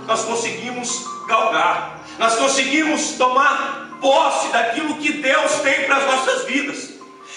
nós conseguimos galgar, nós conseguimos tomar posse daquilo que Deus tem para as nossas vidas.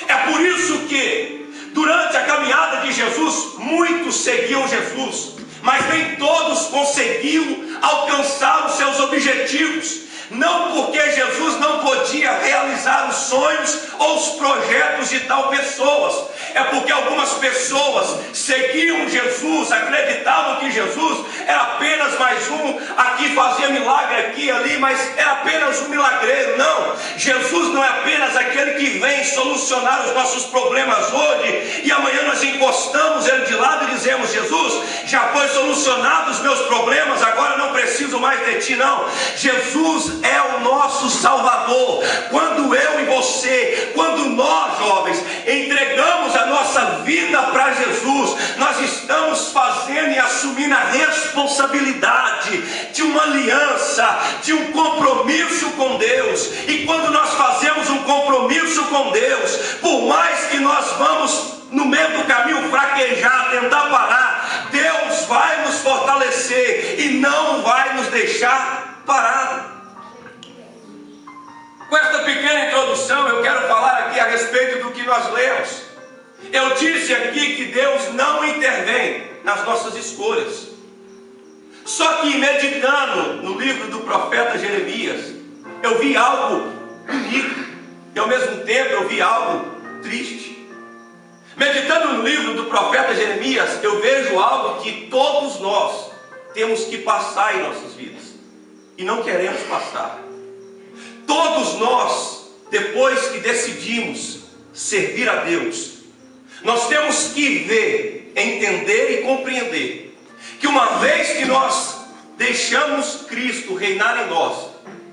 É por isso que durante a caminhada de Jesus, muitos seguiam Jesus, mas nem todos conseguiam alcançar os seus objetivos. Não porque Jesus não podia realizar os sonhos ou os projetos de tal pessoas, é porque algumas pessoas seguiam Jesus, acreditavam que Jesus era apenas mais um, aqui fazia milagre aqui e ali, mas era apenas um milagreiro. Não, Jesus não é apenas aquele que vem solucionar os nossos problemas hoje e amanhã nós encostamos ele de lado e dizemos: Jesus, já foi solucionado os meus problemas, agora não preciso mais de ti. Não, Jesus é o nosso Salvador. Quando eu e você, quando nós jovens entregamos a nossa vida para Jesus, nós estamos fazendo e assumindo a responsabilidade de uma aliança, de um compromisso com Deus. E quando nós fazemos um compromisso com Deus, por mais que nós vamos no meio do caminho fraquejar, tentar parar, Deus vai nos fortalecer e não vai nos deixar parar. Com esta pequena introdução, eu quero falar aqui a respeito do que nós lemos. Eu disse aqui que Deus não intervém nas nossas escolhas. Só que meditando no livro do profeta Jeremias, eu vi algo bonito e ao mesmo tempo eu vi algo triste. Meditando no livro do profeta Jeremias, eu vejo algo que todos nós temos que passar em nossas vidas e não queremos passar. Todos nós, depois que decidimos servir a Deus, nós temos que ver, entender e compreender que uma vez que nós deixamos Cristo reinar em nós,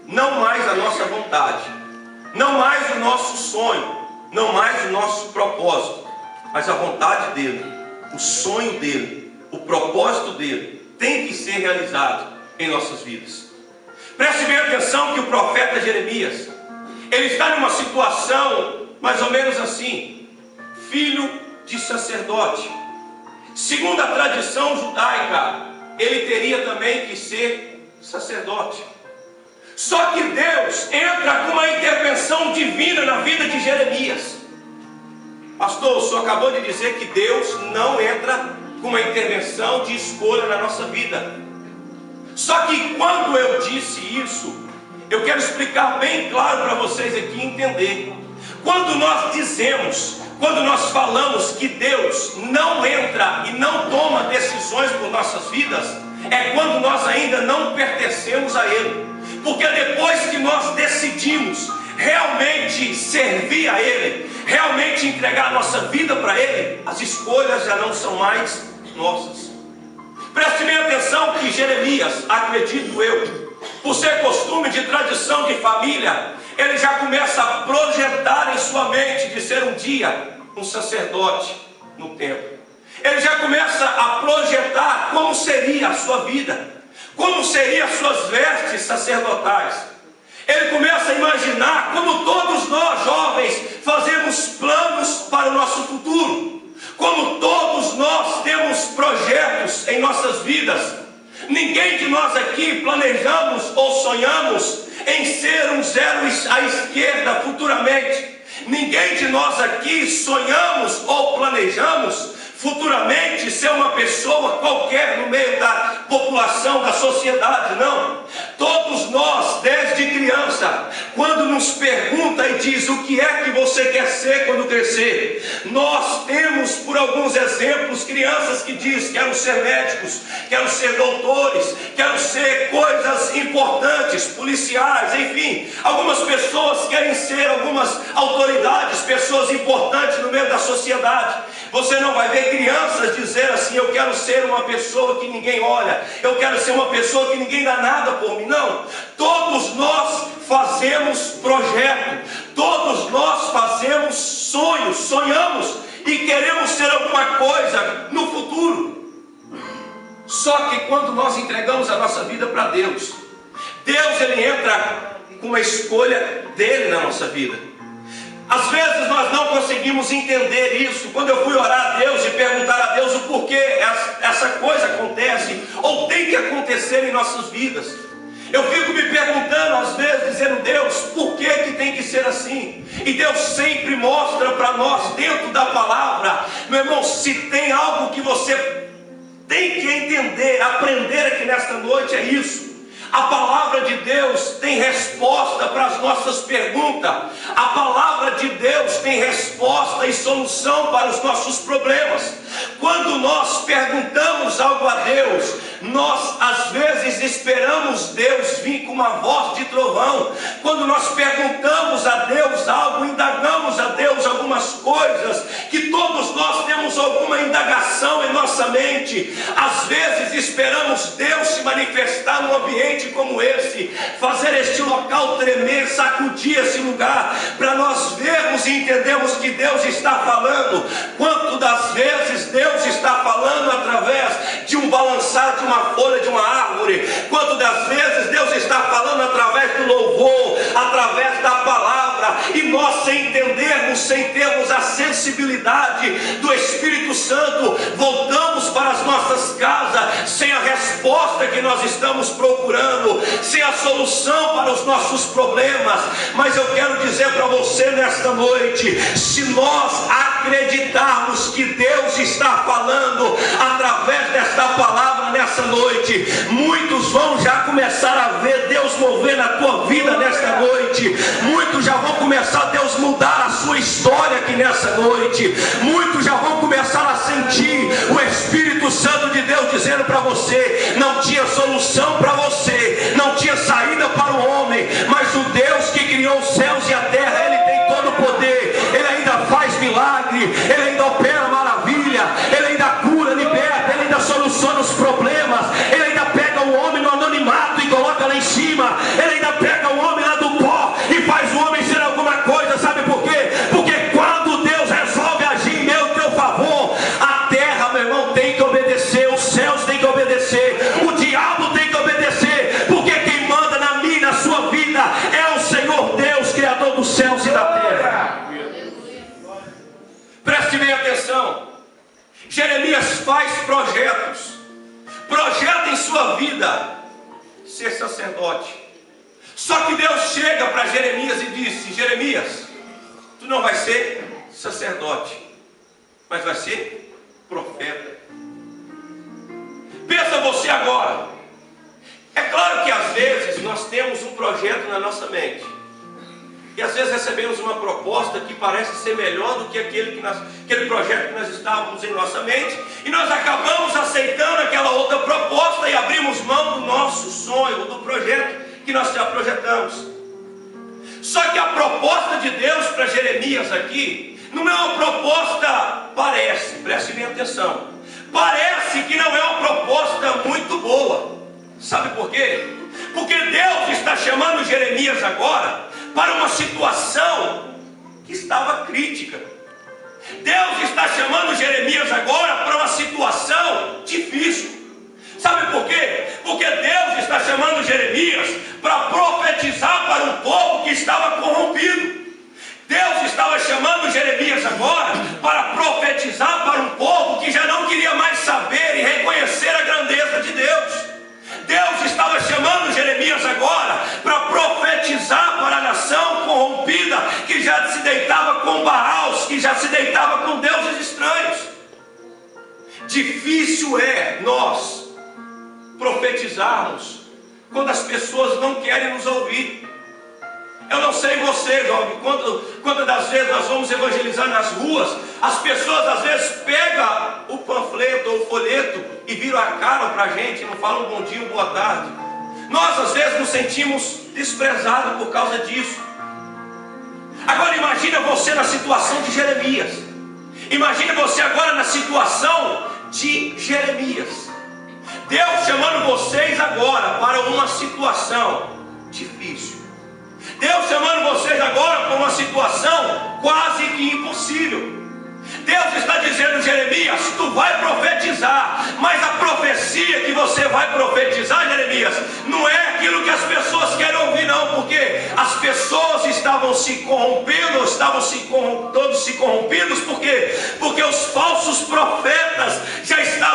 não mais a nossa vontade, não mais o nosso sonho, não mais o nosso propósito, mas a vontade dele, o sonho dele, o propósito dele tem que ser realizado em nossas vidas. Preste bem atenção que o profeta Jeremias, ele está numa situação mais ou menos assim: filho de sacerdote. Segundo a tradição judaica, ele teria também que ser sacerdote. Só que Deus entra com uma intervenção divina na vida de Jeremias. Pastor, o senhor acabou de dizer que Deus não entra com uma intervenção de escolha na nossa vida. Só que quando eu disse isso, eu quero explicar bem claro para vocês aqui entender. Quando nós dizemos, quando nós falamos que Deus não entra e não toma decisões por nossas vidas, é quando nós ainda não pertencemos a Ele. Porque depois que nós decidimos realmente servir a Ele, realmente entregar a nossa vida para Ele, as escolhas já não são mais nossas. Preste bem atenção que Jeremias, acredito eu, por ser costume de tradição de família, ele já começa a projetar em sua mente de ser um dia um sacerdote no templo. Ele já começa a projetar como seria a sua vida, como seriam as suas vestes sacerdotais. Ele começa a imaginar como todos nós jovens fazemos planos para o nosso futuro. Como todos nós temos projetos em nossas vidas. Ninguém de nós aqui planejamos ou sonhamos em ser um zero à esquerda futuramente. Ninguém de nós aqui sonhamos ou planejamos futuramente ser uma pessoa qualquer no meio da população, da sociedade. Não. Todos nós, desde criança, quando nos pergunta e diz o que é que você quer ser quando crescer, nós temos por alguns exemplos crianças que dizem: quero ser médicos, quero ser doutores, quero ser coisas importantes, policiais, enfim. Algumas pessoas querem ser algumas autoridades, pessoas importantes no meio da sociedade. Você não vai ver crianças dizer assim: eu quero ser uma pessoa que ninguém olha, eu quero ser uma pessoa que ninguém dá nada por mim. Não, todos nós fazemos projeto, todos nós fazemos sonhos, sonhamos e queremos ser alguma coisa no futuro. Só que quando nós entregamos a nossa vida para Deus, Deus ele entra com uma escolha dele na nossa vida. Às vezes nós não conseguimos entender isso. Quando eu fui orar a Deus e perguntar a Deus o porquê essa coisa acontece ou tem que acontecer em nossas vidas. Eu fico me perguntando às vezes, dizendo: Deus, por que tem que ser assim? E Deus sempre mostra para nós dentro da palavra. Meu irmão, se tem algo que você tem que entender, aprender aqui nesta noite, é isso. A palavra de Deus tem resposta para as nossas perguntas. A palavra de Deus tem resposta e solução para os nossos problemas. Quando nós perguntamos algo a Deus, nós às vezes esperamos Deus vir com uma voz de trovão. Quando nós perguntamos a Deus algo, indagamos a Deus algumas coisas, que todos nós temos alguma indagação em nossa mente. Às vezes esperamos Deus se manifestar num ambiente como esse, fazer este local tremer, sacudir esse lugar, para nós vermos e entendermos que Deus está falando. Quanto das vezes Deus está falando através de um balançar de uma folha de uma árvore, quanto das vezes Deus está falando através do louvor, através da palavra, e nós sem entendermos, sem termos a sensibilidade do Espírito Santo, voltamos para as nossas casas sem a resposta que nós estamos procurando, sem a solução para os nossos problemas. Mas eu quero dizer para você nesta noite, se nós acreditarmos que Deus está falando através desta palavra nessa noite, muitos vão já começar a ver Deus mover na tua vida nesta noite. Muitos já vão começar a Deus mudar a sua história aqui nessa noite. Muitos já vão começar a sentir o Espírito Santo de Deus dizendo para você: não tinha solução para você, não tinha saída para o homem, mas o Deus que criou os céus e a terra, Ele tem todo o poder, Ele ainda faz milagre, Ele ainda opera maravilha, Ele ainda cura, liberta, Ele ainda soluciona os problemas, Ele ainda pega o homem no anonimato e coloca lá em cima, Ele ainda pega o homem lá do pó e faz o homem ser alguma coisa. Sabe por quê? Porque quando Deus resolve agir em meu teu favor, a terra, meu irmão, tem que obedecer, os céus têm que obedecer, o diabo tem que obedecer, porque quem manda na minha e na sua vida é o Senhor Deus, Criador dos céus e da terra. Preste bem atenção. Jeremias faz projetos, projeta em sua vida ser sacerdote. Só que Deus chega para Jeremias e disse: Jeremias, tu não vai ser sacerdote, mas vai ser profeta. Pensa você agora. É claro que às vezes nós temos um projeto na nossa mente, e às vezes recebemos uma proposta que parece ser melhor do que aquele projeto que nós estávamos em nossa mente, e nós acabamos aceitando aquela outra proposta e abrimos mão do nosso sonho, do projeto que nós já projetamos. Só que a proposta de Deus para Jeremias aqui não é uma proposta, preste bem atenção, parece que não é uma proposta muito boa. Sabe por quê? Porque Deus está chamando Jeremias agora para uma situação que estava crítica. Deus está chamando Jeremias agora para uma situação difícil. Sabe por quê? Porque Deus está chamando Jeremias para profetizar para um povo que estava corrompido. Deus estava chamando Jeremias agora para profetizar para um povo que já não queria mais saber e reconhecer a grandeza de Deus. Deus estava chamando Jeremias agora para profetizar para a nação corrompida, que já se deitava com Baals, que já se deitava com deuses estranhos. Difícil é nós profetizarmos quando as pessoas não querem nos ouvir. Eu não sei você, jovem, quantas das vezes nós vamos evangelizar nas ruas, as pessoas às vezes pegam o panfleto ou o folheto e viram a cara para a gente, não falam bom dia ou boa tarde. Nós às vezes nos sentimos desprezados por causa disso. Agora imagina você na situação de Jeremias. Imagina você agora na situação de Jeremias. Deus chamando vocês agora para uma situação difícil. Deus chamando vocês agora para uma situação quase que impossível. Deus está dizendo: Jeremias, tu vai profetizar, mas a profecia que você vai profetizar, Jeremias, não é aquilo que as pessoas querem ouvir, não, porque as pessoas estavam se corrompendo, todos se corrompidos, porque os falsos profetas já estavam